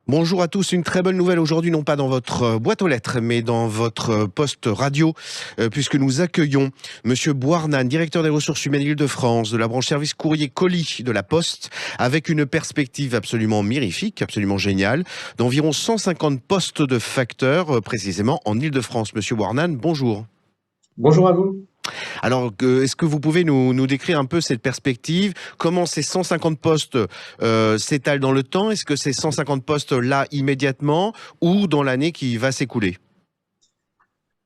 Bonjour à tous, une très bonne nouvelle aujourd'hui, non pas dans votre boîte aux lettres, mais dans votre poste radio, puisque nous accueillons Monsieur Boirnan, directeur des ressources humaines Île-de-France, de la branche service courrier colis de la Poste, avec une perspective absolument mirifique, absolument géniale, d'environ 150 postes de facteurs, précisément en Île-de-France. Monsieur Boirnan, bonjour. Bonjour à vous. Alors, est-ce que vous pouvez nous décrire un peu cette perspective? Comment ces 150 postes s'étalent dans le temps? Est-ce que ces 150 postes là immédiatement ou dans l'année qui va s'écouler?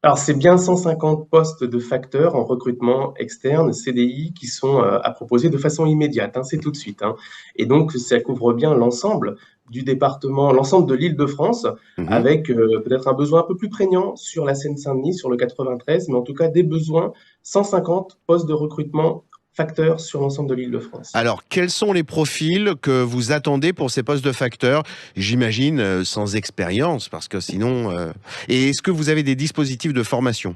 Alors, c'est bien 150 postes de facteurs en recrutement externe, CDI, qui sont à proposer de façon immédiate, hein, c'est tout de suite, hein. Et donc, ça couvre bien l'ensemble du département, l'ensemble de l'Île-de-France, Mhm. avec peut-être un besoin un peu plus prégnant sur la Seine-Saint-Denis, sur le 93, mais en tout cas des besoins, 150 postes de recrutement facteurs sur l'ensemble de l'Île-de-France. Alors, quels sont les profils que vous attendez pour ces postes de facteurs? J'imagine sans expérience, parce que sinon... Et est-ce que vous avez des dispositifs de formation?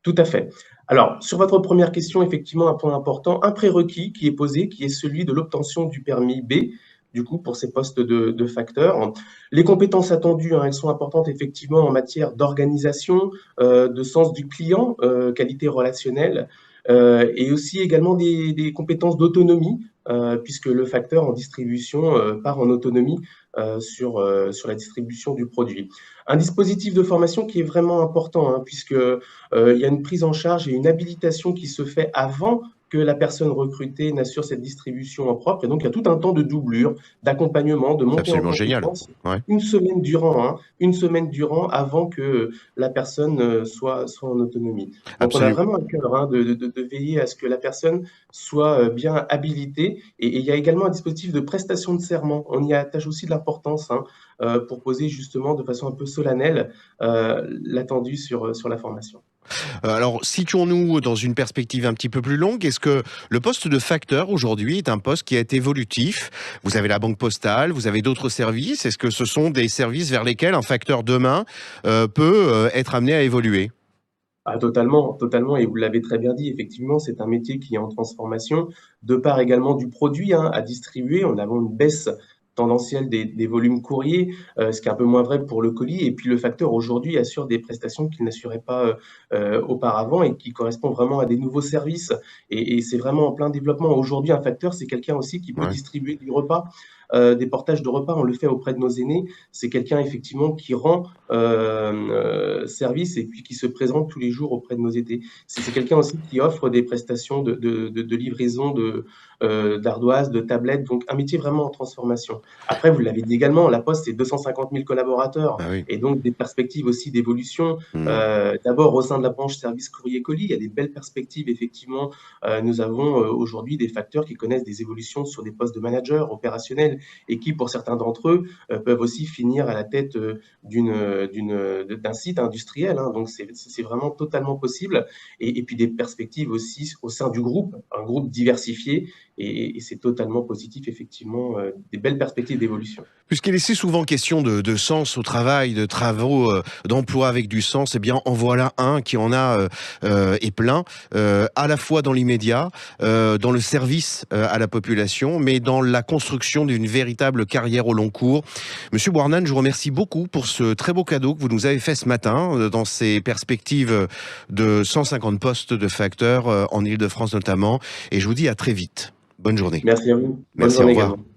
Tout à fait. Alors, sur votre première question, effectivement, un point important, un prérequis qui est posé, qui est celui de l'obtention du permis B, du coup, pour ces postes de facteurs. Les compétences attendues, hein, elles sont importantes, effectivement, en matière d'organisation, de sens du client, qualité relationnelle, et aussi également des compétences d'autonomie, puisque le facteur en distribution part en autonomie sur la distribution du produit. Un dispositif de formation qui est vraiment important, hein, puisque il y a une prise en charge et une habilitation qui se fait avant que la personne recrutée n'assure cette distribution en propre. Et donc, il y a tout un temps de doublure, d'accompagnement, de C'est montée en absolument génial. compétences, Ouais. une semaine durant, hein, une semaine durant avant que la personne soit en autonomie. Donc, on a Absolument. vraiment à cœur, hein, de veiller à ce que la personne soit bien habilitée. Et il y a également un dispositif de prestation de serment. On y attache aussi de l'importance, hein, pour poser justement de façon un peu solennelle l'attendu sur la formation. Alors, situons-nous dans une perspective un petit peu plus longue. Est-ce que le poste de facteur aujourd'hui est un poste qui est évolutif? Vous avez la banque postale, vous avez d'autres services. Est-ce que ce sont des services vers lesquels un facteur demain peut être amené à évoluer? Ah, totalement, totalement, et vous l'avez très bien dit, effectivement, c'est un métier qui est en transformation, de part également du produit, hein, à distribuer. On a une baisse tendancielle des volumes courriers, ce qui est un peu moins vrai pour le colis. Et puis le facteur aujourd'hui assure des prestations qu'il n'assurait pas auparavant et qui correspondent vraiment à des nouveaux services. Et c'est vraiment en plein développement. Aujourd'hui, un facteur, c'est quelqu'un aussi qui peut Ouais. distribuer du repas, des portages de repas. On le fait auprès de nos aînés. C'est quelqu'un effectivement qui rend service et puis qui se présente tous les jours auprès de nos aînés. C'est quelqu'un aussi qui offre des prestations de livraison d'ardoises, de tablettes, donc un métier vraiment en transformation. Après, vous l'avez dit également, la Poste, c'est 250 000 collaborateurs Ah oui. et donc des perspectives aussi d'évolution. Hmm. D'abord, au sein de la branche service courrier colis, il y a des belles perspectives, effectivement. Nous avons aujourd'hui des facteurs qui connaissent des évolutions sur des postes de managers opérationnels et qui, pour certains d'entre eux, peuvent aussi finir à la tête d'un site industriel, hein. Donc, c'est vraiment totalement possible. Et puis des perspectives aussi au sein du groupe, un groupe diversifié, et c'est totalement positif, effectivement, des belles perspectives d'évolution. Puisqu'il est si souvent question de sens au travail, de travaux, d'emploi avec du sens, eh bien, en voilà un qui en a et plein, à la fois dans l'immédiat, dans le service à la population, mais dans la construction d'une véritable carrière au long cours. Monsieur Boirnan, je vous remercie beaucoup pour ce très beau cadeau que vous nous avez fait ce matin, dans ces perspectives de 150 postes de facteurs en Île-de-France notamment. Et je vous dis à très vite. Bonne journée. Merci à vous. Bonne Merci, au journée revoir. également.